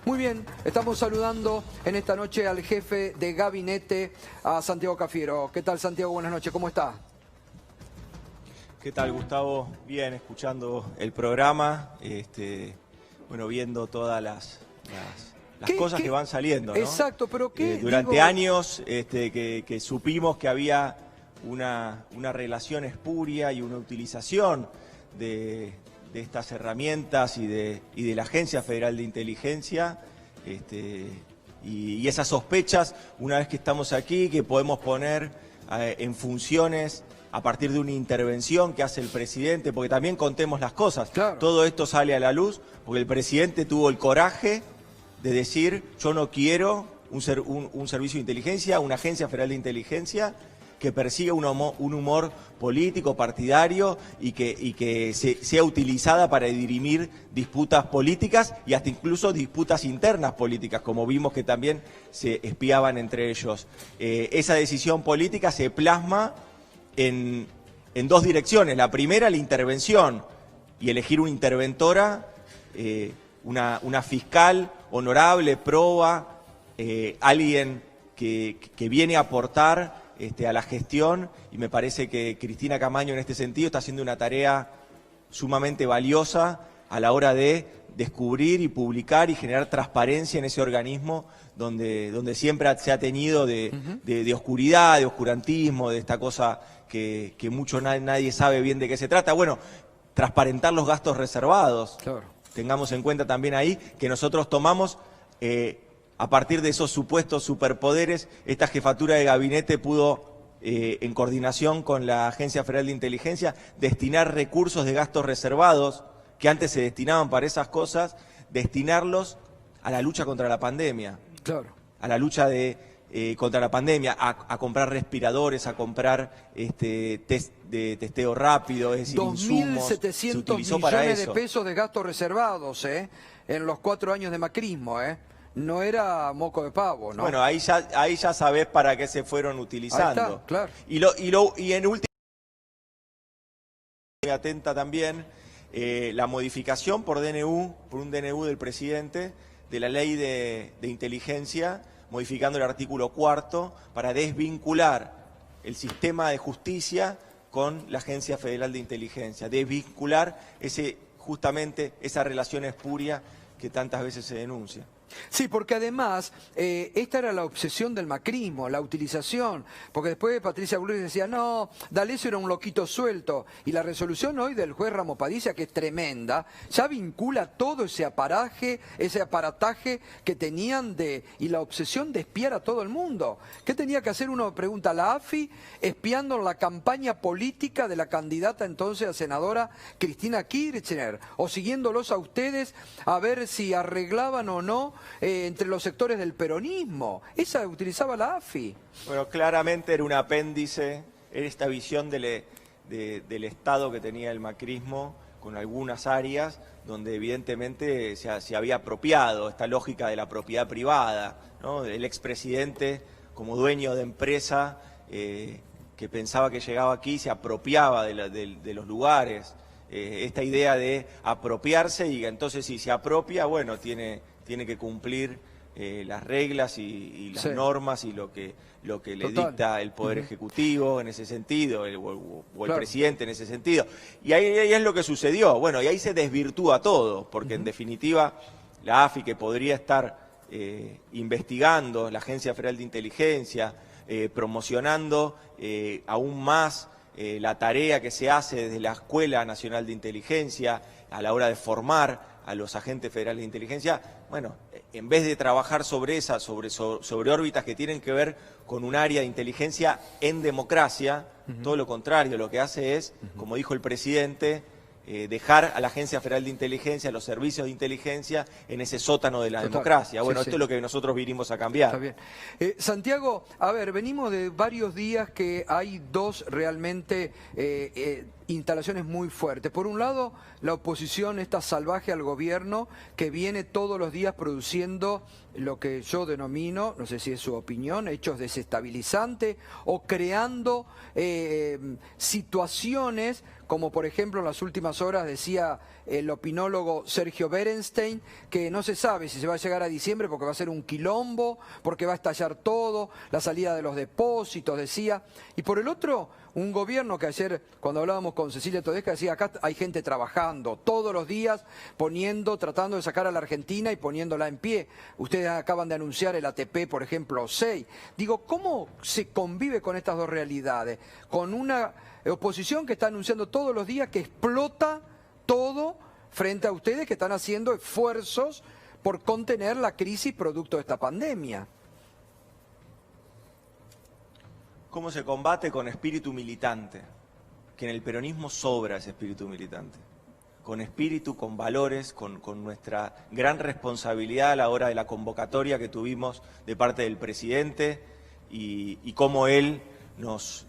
Muy bien, estamos saludando en esta noche al jefe de gabinete, a Santiago Cafiero. ¿Qué tal, Santiago? Buenas noches, ¿cómo está? ¿Qué tal, Gustavo? Bien, escuchando el programa, bueno, viendo todas las cosas que van saliendo, ¿no? Exacto, pero ¿qué? Durante años que supimos que había una relación espuria y una utilización de estas herramientas y de la Agencia Federal de Inteligencia, y esas sospechas, una vez que estamos aquí, que podemos poner en funciones a partir de una intervención que hace el presidente, porque también contemos las cosas. Claro. Todo esto sale a la luz porque el presidente tuvo el coraje de decir: yo no quiero un servicio de inteligencia, una Agencia Federal de Inteligencia que persiga un humor político, partidario y que sea utilizada para dirimir disputas políticas y hasta incluso disputas internas políticas, como vimos que también se espiaban entre ellos. Esa decisión política se plasma en dos direcciones. La primera, la intervención y elegir una interventora, una fiscal honorable, proba, alguien que viene a aportar a la gestión, y me parece que Cristina Camaño en este sentido está haciendo una tarea sumamente valiosa a la hora de descubrir y publicar y generar transparencia en ese organismo donde siempre se ha tenido de oscuridad, de oscurantismo, de esta cosa que nadie sabe bien de qué se trata. Bueno, transparentar los gastos reservados. Claro. Tengamos en cuenta también ahí que nosotros tomamos, a partir de esos supuestos superpoderes, esta jefatura de gabinete pudo, en coordinación con la Agencia Federal de Inteligencia, destinar recursos de gastos reservados que antes se destinaban para esas cosas, destinarlos a la lucha contra la pandemia. Claro. A la lucha contra la pandemia, a comprar respiradores, a comprar test de testeo rápido, es decir, insumos. 2.700 millones de pesos de gastos reservados, en los 4 años de macrismo, No era moco de pavo, ¿no? Bueno, ahí ya sabés para qué se fueron utilizando. Ahí está, claro. Y en última, muy atenta también, la modificación por un DNU del presidente, de la ley de inteligencia, modificando el artículo 4 para desvincular el sistema de justicia con la Agencia Federal de Inteligencia, desvincular justamente esa relación espuria que tantas veces se denuncia. Sí, porque además, esta era la obsesión del macrismo, la utilización, porque después Patricia Bullrich decía, no, D'Alessio era un loquito suelto, y la resolución hoy del juez Ramos Padilla, que es tremenda, ya vincula todo ese aparataje que tenían y la obsesión de espiar a todo el mundo. ¿Qué tenía que hacer? Uno pregunta a la AFI, espiando la campaña política de la candidata entonces a senadora Cristina Kirchner, o siguiéndolos a ustedes a ver si arreglaban o no entre los sectores del peronismo. Esa utilizaba la AFI. Bueno, claramente era un apéndice, era esta visión del Estado que tenía el macrismo con algunas áreas donde evidentemente se había apropiado esta lógica de la propiedad privada, ¿no? El expresidente como dueño de empresa que pensaba que llegaba aquí se apropiaba de los lugares. Esta idea de apropiarse, y entonces si se apropia, bueno, tiene que cumplir las reglas y las normas y lo que le dicta el Poder Ejecutivo en ese sentido, o el presidente en ese sentido. Y ahí es lo que sucedió. Bueno, y ahí se desvirtúa todo, porque en definitiva la AFI, que podría estar investigando, la Agencia Federal de Inteligencia, promocionando aún más la tarea que se hace desde la Escuela Nacional de Inteligencia a la hora de formar a los agentes federales de inteligencia, bueno, en vez de trabajar sobre órbitas que tienen que ver con un área de inteligencia en democracia, todo lo contrario, lo que hace es, como dijo el presidente, dejar a la Agencia Federal de Inteligencia, a los servicios de inteligencia, en ese sótano de la democracia. Bueno, esto es lo que nosotros vinimos a cambiar. Está bien. Santiago, a ver, venimos de varios días que hay dos realmente instalaciones muy fuertes. Por un lado, la oposición esta salvaje al gobierno que viene todos los días produciendo lo que yo denomino, no sé si es su opinión, hechos desestabilizantes o creando situaciones como por ejemplo en las últimas horas decía el opinólogo Sergio Berenstein que no se sabe si se va a llegar a diciembre porque va a ser un quilombo, porque va a estallar todo, la salida de los depósitos, decía. Y por el otro, un gobierno que ayer cuando hablábamos con Cecilia Todesca decía acá hay gente trabajando todos los días tratando de sacar a la Argentina y poniéndola en pie. Ustedes acaban de anunciar el ATP, por ejemplo, 6. Digo, ¿cómo se convive con estas dos realidades? Con una oposición que está anunciando todos los días que explota todo frente a ustedes que están haciendo esfuerzos por contener la crisis producto de esta pandemia. ¿Cómo se combate? Con espíritu militante, que en el peronismo sobra ese espíritu militante. Con espíritu, con valores, con nuestra gran responsabilidad a la hora de la convocatoria que tuvimos de parte del presidente y cómo él nos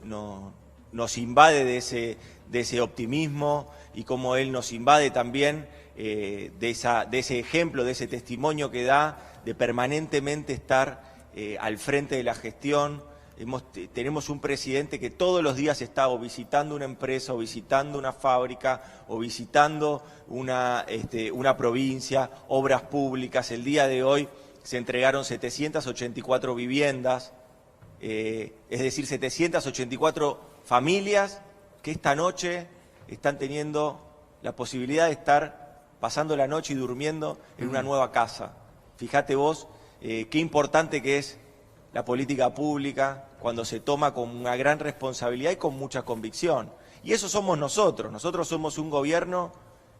invade de ese optimismo y cómo él nos invade también de ese ejemplo, de ese testimonio que da de permanentemente estar al frente de la gestión. Tenemos un presidente que todos los días está o visitando una empresa, o visitando una fábrica, o visitando una provincia, obras públicas. El día de hoy se entregaron 784 viviendas, es decir, 784 familias que esta noche están teniendo la posibilidad de estar pasando la noche y durmiendo en una nueva casa. Fíjate vos qué importante que es la política pública cuando se toma con una gran responsabilidad y con mucha convicción. Y eso somos nosotros. Nosotros somos un gobierno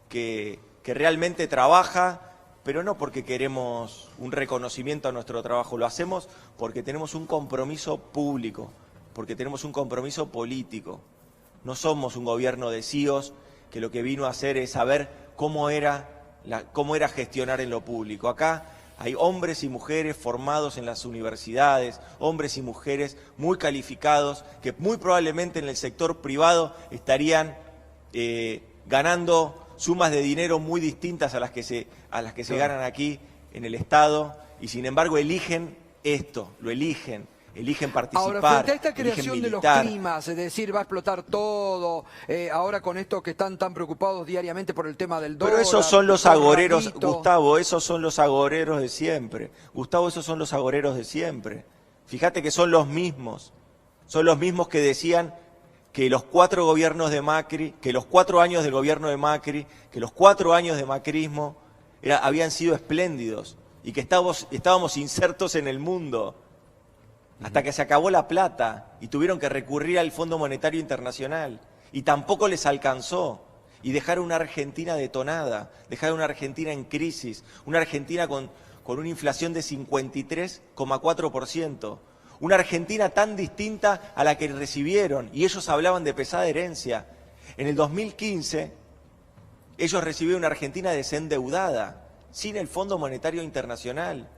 que realmente trabaja, pero no porque queremos un reconocimiento a nuestro trabajo, lo hacemos porque tenemos un compromiso público, porque tenemos un compromiso político. No somos un gobierno de CIOs que lo que vino a hacer es saber cómo era gestionar en lo público. Acá hay hombres y mujeres formados en las universidades, hombres y mujeres muy calificados, que muy probablemente en el sector privado estarían ganando sumas de dinero muy distintas a las que se ganan aquí en el Estado, y sin embargo eligen esto, lo eligen participar. Ahora, frente a esta creación de los climas, es decir, va a explotar todo, ahora con esto que están tan preocupados diariamente por el tema del dólar. Pero esos son los agoreros, Gustavo, esos son los agoreros de siempre. Gustavo, esos son los agoreros de siempre. Fíjate que son los mismos que decían que los 4 gobiernos de Macri, que los 4 años del gobierno de Macri, que los 4 años de macrismo habían sido espléndidos y que estábamos insertos en el mundo. Hasta que se acabó la plata y tuvieron que recurrir al Fondo Monetario Internacional. Y tampoco les alcanzó. Y dejaron una Argentina detonada, dejaron una Argentina en crisis, una Argentina con una inflación de 53,4%. Una Argentina tan distinta a la que recibieron. Y ellos hablaban de pesada herencia. En el 2015, ellos recibieron una Argentina desendeudada, sin el Fondo Monetario Internacional,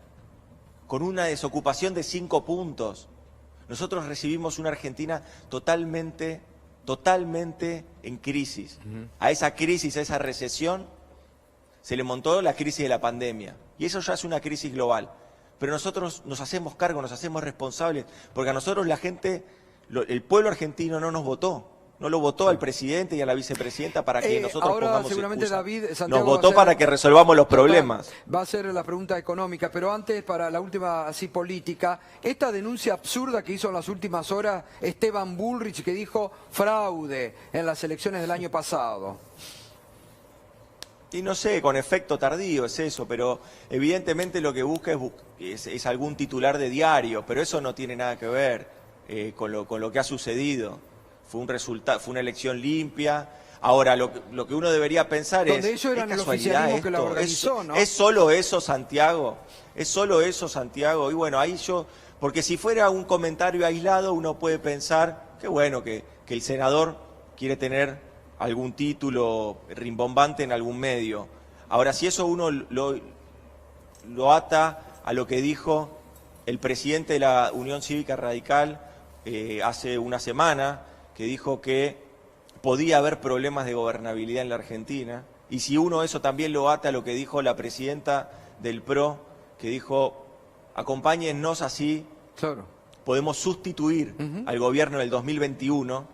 con una desocupación de 5 puntos. Nosotros recibimos una Argentina totalmente en crisis. A esa crisis, a esa recesión, se le montó la crisis de la pandemia. Y eso ya es una crisis global. Pero nosotros nos hacemos cargo, nos hacemos responsables, porque a nosotros la gente, el pueblo argentino no nos votó. No lo votó al presidente y a la vicepresidenta para que nosotros pongamos seguramente excusa. David, Santiago nos votó para que resolvamos los problemas. Va a ser la pregunta económica, pero antes, para la última así política, esta denuncia absurda que hizo en las últimas horas Esteban Bullrich, que dijo fraude en las elecciones del año pasado. Y no sé, con efecto tardío es eso, pero evidentemente lo que busca es algún titular de diario, pero eso no tiene nada que ver con lo que ha sucedido. Fue una elección limpia. Ahora, lo que uno debería pensar donde ellos eran el oficialismo que la organizó, ¿no? ¿Es solo eso, Santiago? ¿Es solo eso, Santiago? Y bueno, ahí porque si fuera un comentario aislado, uno puede pensar que bueno, que el senador quiere tener algún título rimbombante en algún medio. Ahora, si eso uno lo ata a lo que dijo el presidente de la Unión Cívica Radical hace una semana, que dijo que podía haber problemas de gobernabilidad en la Argentina. Y si uno eso también lo ata a lo que dijo la presidenta del PRO, que dijo, acompáñennos así, Claro. podemos sustituir al gobierno del 2021.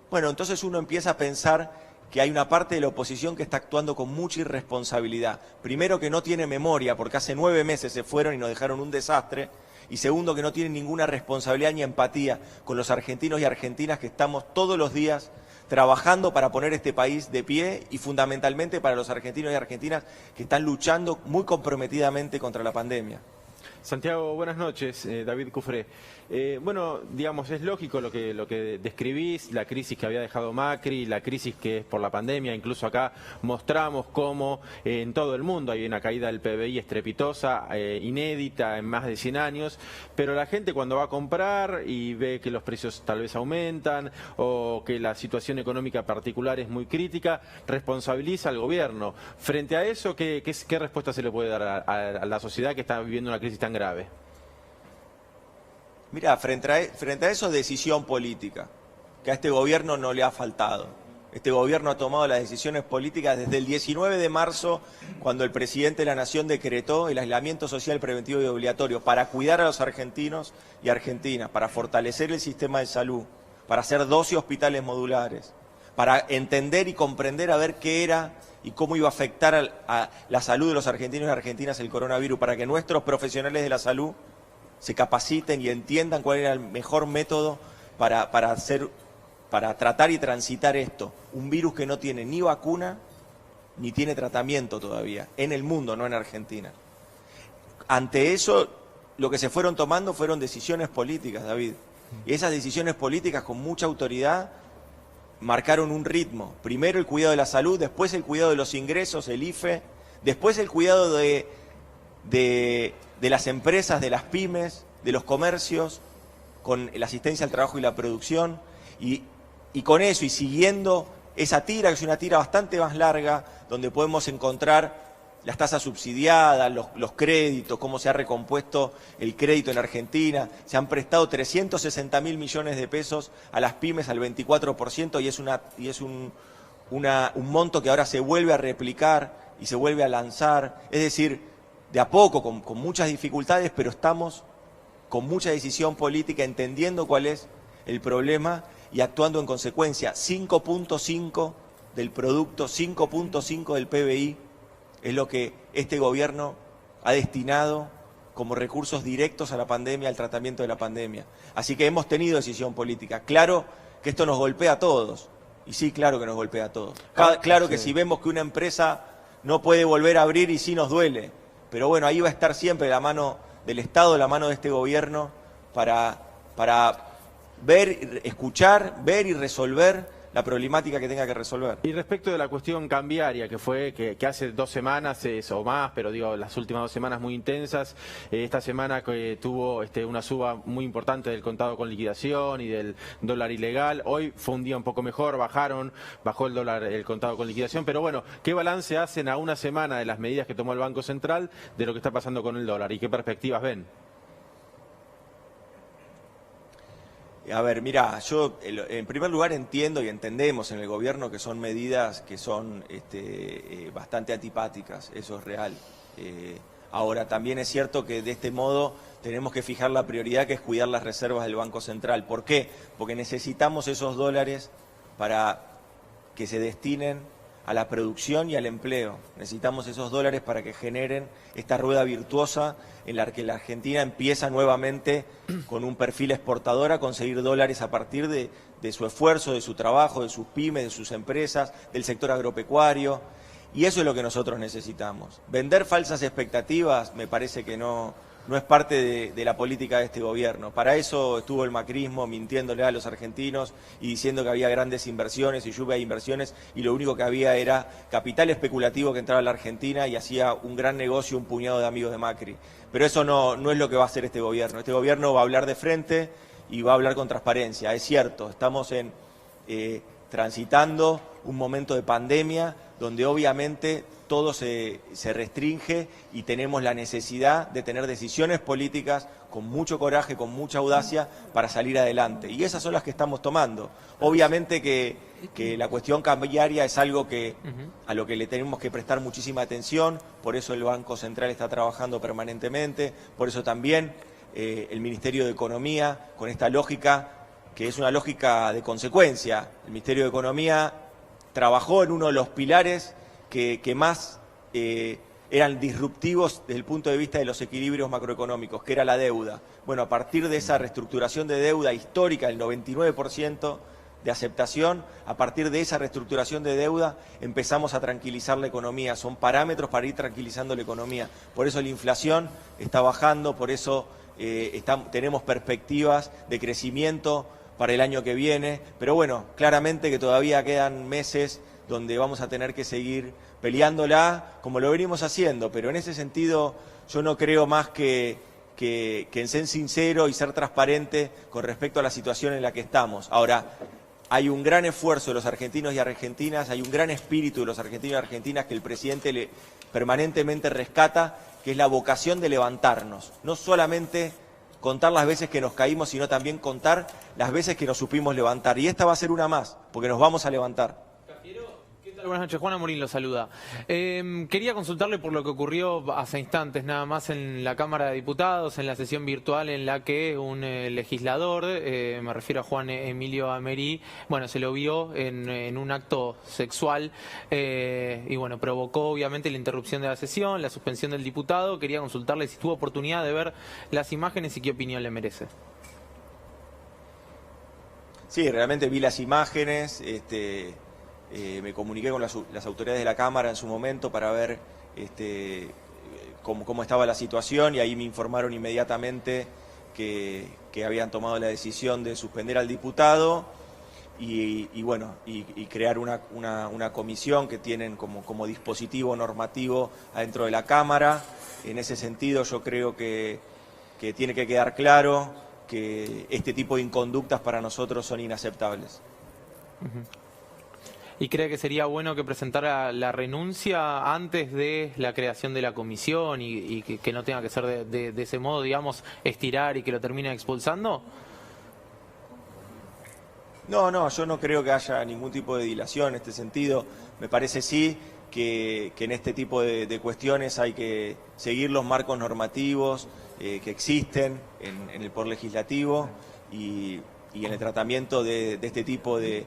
Bueno, entonces uno empieza a pensar que hay una parte de la oposición que está actuando con mucha irresponsabilidad. Primero, que no tiene memoria, porque hace 9 meses se fueron y nos dejaron un desastre. Y segundo, que no tiene ninguna responsabilidad ni empatía con los argentinos y argentinas que estamos todos los días trabajando para poner este país de pie, y fundamentalmente para los argentinos y argentinas que están luchando muy comprometidamente contra la pandemia. Santiago, buenas noches. David Cufré. Bueno, digamos, es lógico lo que describís, la crisis que había dejado Macri, la crisis que es por la pandemia. Incluso acá mostramos cómo en todo el mundo hay una caída del PBI estrepitosa, inédita en más de 100 años, pero la gente cuando va a comprar y ve que los precios tal vez aumentan o que la situación económica particular es muy crítica, responsabiliza al gobierno. Frente a eso, ¿qué respuesta se le puede dar a la sociedad que está viviendo una crisis tan grave? Mira, frente a eso, decisión política, que a este gobierno no le ha faltado. Este gobierno ha tomado las decisiones políticas desde el 19 de marzo, cuando el presidente de la Nación decretó el aislamiento social preventivo y obligatorio para cuidar a los argentinos y argentinas, para fortalecer el sistema de salud, para hacer 12 hospitales modulares, para entender y comprender a ver qué era y cómo iba a afectar a la salud de los argentinos y argentinas el coronavirus, para que nuestros profesionales de la salud se capaciten y entiendan cuál era el mejor método para tratar y transitar esto. Un virus que no tiene ni vacuna ni tiene tratamiento todavía, en el mundo, no en Argentina. Ante eso, lo que se fueron tomando fueron decisiones políticas, David. Y esas decisiones políticas, con mucha autoridad, marcaron un ritmo. Primero el cuidado de la salud, después el cuidado de los ingresos, el IFE, después el cuidado de las empresas, de las pymes, de los comercios, con la asistencia al trabajo y la producción, y con eso, y siguiendo esa tira, que es una tira bastante más larga, donde podemos encontrar las tasas subsidiadas, los créditos, cómo se ha recompuesto el crédito en Argentina. Se han prestado 360.000 millones de pesos a las pymes al 24%, y es un monto que ahora se vuelve a replicar y se vuelve a lanzar. Es decir, de a poco, con muchas dificultades, pero estamos con mucha decisión política, entendiendo cuál es el problema y actuando en consecuencia. 5.5 del producto, 5.5 del PBI es lo que este gobierno ha destinado como recursos directos a la pandemia, al tratamiento de la pandemia. Así que hemos tenido decisión política. Claro que esto nos golpea a todos, y sí, claro que nos golpea a todos. Claro que si vemos que una empresa no puede volver a abrir, y sí nos duele, pero bueno, ahí va a estar siempre la mano del Estado, la mano de este gobierno, para ver, escuchar, ver y resolver la problemática que tenga que resolver. Y respecto de la cuestión cambiaria, que hace 2 semanas o más, pero digo, las últimas 2 semanas muy intensas, esta semana que tuvo una suba muy importante del contado con liquidación y del dólar ilegal. Hoy fue un día un poco mejor, bajó el dólar, el contado con liquidación, pero bueno, ¿qué balance hacen a una semana de las medidas que tomó el Banco Central de lo que está pasando con el dólar y qué perspectivas ven? A ver, mira, yo en primer lugar entiendo y entendemos en el gobierno que son medidas que son bastante antipáticas, eso es real. Ahora, también es cierto que de este modo tenemos que fijar la prioridad, que es cuidar las reservas del Banco Central. ¿Por qué? Porque necesitamos esos dólares para que se destinen a la producción y al empleo. Necesitamos esos dólares para que generen esta rueda virtuosa en la que la Argentina empieza nuevamente con un perfil exportador a conseguir dólares a partir de su esfuerzo, de su trabajo, de sus pymes, de sus empresas, del sector agropecuario. Y eso es lo que nosotros necesitamos. Vender falsas expectativas me parece que no es parte de la política de este gobierno. Para eso estuvo el macrismo mintiéndole a los argentinos y diciendo que había grandes inversiones y lluvia de inversiones, y lo único que había era capital especulativo que entraba a la Argentina y hacía un gran negocio un puñado de amigos de Macri. Pero eso no es lo que va a hacer este gobierno. Este gobierno va a hablar de frente y va a hablar con transparencia. Es cierto, estamos transitando un momento de pandemia donde obviamente todo se restringe y tenemos la necesidad de tener decisiones políticas con mucho coraje, con mucha audacia para salir adelante. Y esas son las que estamos tomando. Obviamente que la cuestión cambiaria es algo a lo que le tenemos que prestar muchísima atención, por eso el Banco Central está trabajando permanentemente, por eso también el Ministerio de Economía, con esta lógica, que es una lógica de consecuencia. El Ministerio de Economía trabajó en uno de los pilares que más eran disruptivos desde el punto de vista de los equilibrios macroeconómicos, que era la deuda. Bueno, a partir de esa reestructuración de deuda histórica, el 99% de aceptación, a partir de esa reestructuración de deuda empezamos a tranquilizar la economía. Son parámetros para ir tranquilizando la economía. Por eso la inflación está bajando, por eso tenemos perspectivas de crecimiento para el año que viene. Pero bueno, claramente que todavía quedan meses donde vamos a tener que seguir peleándola como lo venimos haciendo, pero en ese sentido yo no creo más que en ser sincero y ser transparente con respecto a la situación en la que estamos. Ahora, hay un gran esfuerzo de los argentinos y argentinas, hay un gran espíritu de los argentinos y argentinas que el presidente permanentemente rescata, que es la vocación de levantarnos, no solamente contar las veces que nos caímos, sino también contar las veces que nos supimos levantar. Y esta va a ser una más, porque nos vamos a levantar. Buenas noches, Juan Amorín lo saluda. Quería consultarle por lo que ocurrió hace instantes nada más en la Cámara de Diputados, en la sesión virtual en la que un legislador, me refiero a Juan Emilio Amerí, bueno, se lo vio en un acto sexual y bueno, provocó obviamente la interrupción de la sesión, la suspensión del diputado. Quería consultarle si tuvo oportunidad de ver las imágenes y qué opinión le merece. Sí, realmente vi las imágenes, me comuniqué con las autoridades de la Cámara en su momento para ver cómo estaba la situación, y ahí me informaron inmediatamente que habían tomado la decisión de suspender al diputado y crear una comisión que tienen como dispositivo normativo adentro de la Cámara. En ese sentido yo creo que tiene que quedar claro que este tipo de inconductas para nosotros son inaceptables. ¿Y cree que sería bueno que presentara la renuncia antes de la creación de la comisión y que no tenga que ser de ese modo, digamos, estirar y que lo termine expulsando? No, yo no creo que haya ningún tipo de dilación en este sentido. Me parece sí que en este tipo de cuestiones hay que seguir los marcos normativos que existen en el Poder Legislativo y en el tratamiento de este tipo de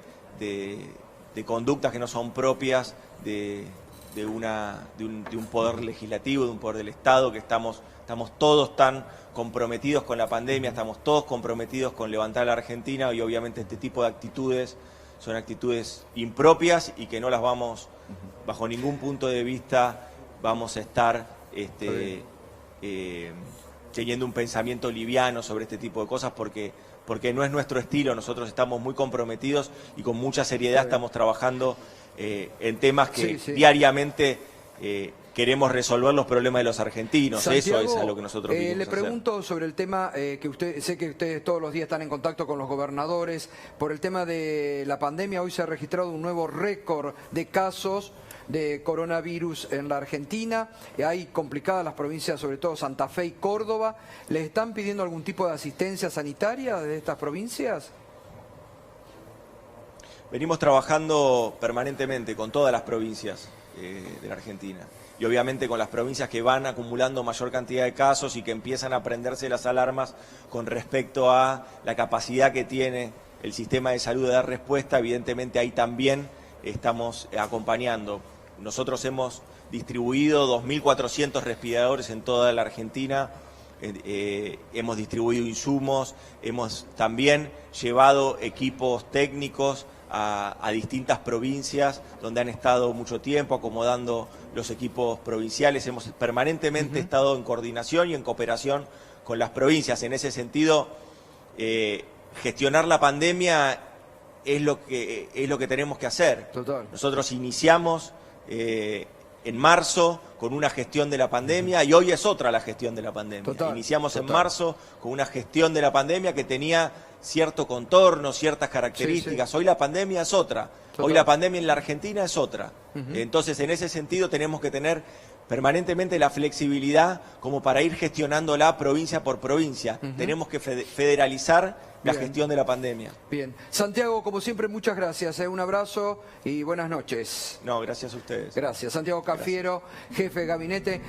conductas que no son propias de un poder legislativo, de un poder del Estado, que estamos todos tan comprometidos con la pandemia, estamos todos comprometidos con levantar a la Argentina, y obviamente este tipo de actitudes son actitudes impropias y que no las vamos, bajo ningún punto de vista, vamos a estar teniendo un pensamiento liviano sobre este tipo de cosas, porque no es nuestro estilo. Nosotros estamos muy comprometidos y con mucha seriedad estamos trabajando en temas que diariamente queremos resolver los problemas de los argentinos. Santiago, eso es a lo que nosotros vinimos le pregunto hacer. sobre el tema que sé que ustedes todos los días están en contacto con los gobernadores por el tema de la pandemia. Hoy se ha registrado un nuevo récord de casos de coronavirus en la Argentina. Hay complicadas las provincias, sobre todo Santa Fe y Córdoba. ¿Les están pidiendo algún tipo de asistencia sanitaria de estas provincias? Venimos trabajando permanentemente con todas las provincias de la Argentina, y obviamente con las provincias que van acumulando mayor cantidad de casos y que empiezan a prenderse las alarmas con respecto a la capacidad que tiene el sistema de salud de dar respuesta. Evidentemente ahí también estamos acompañando. Nosotros hemos distribuido 2.400 respiradores en toda la Argentina, hemos distribuido insumos, hemos también llevado equipos técnicos a distintas provincias donde han estado mucho tiempo acomodando los equipos provinciales. Hemos permanentemente estado en coordinación y en cooperación con las provincias. En ese sentido, gestionar la pandemia es lo que tenemos que hacer. Total. Nosotros iniciamos en marzo con una gestión de la pandemia y hoy es otra la gestión de la pandemia. Total, Iniciamos en total. marzo con una gestión de la pandemia que tenía cierto contorno, ciertas características. Sí, sí. Hoy la pandemia es otra. Total. Hoy la pandemia en la Argentina es otra. Entonces, en ese sentido, tenemos que tener permanentemente la flexibilidad como para ir gestionándola provincia por provincia. Tenemos que federalizar la Bien. gestión de la pandemia. Bien. Santiago, como siempre, muchas gracias. Un abrazo y buenas noches. No, gracias a ustedes. Gracias. Santiago Cafiero, jefe de gabinete.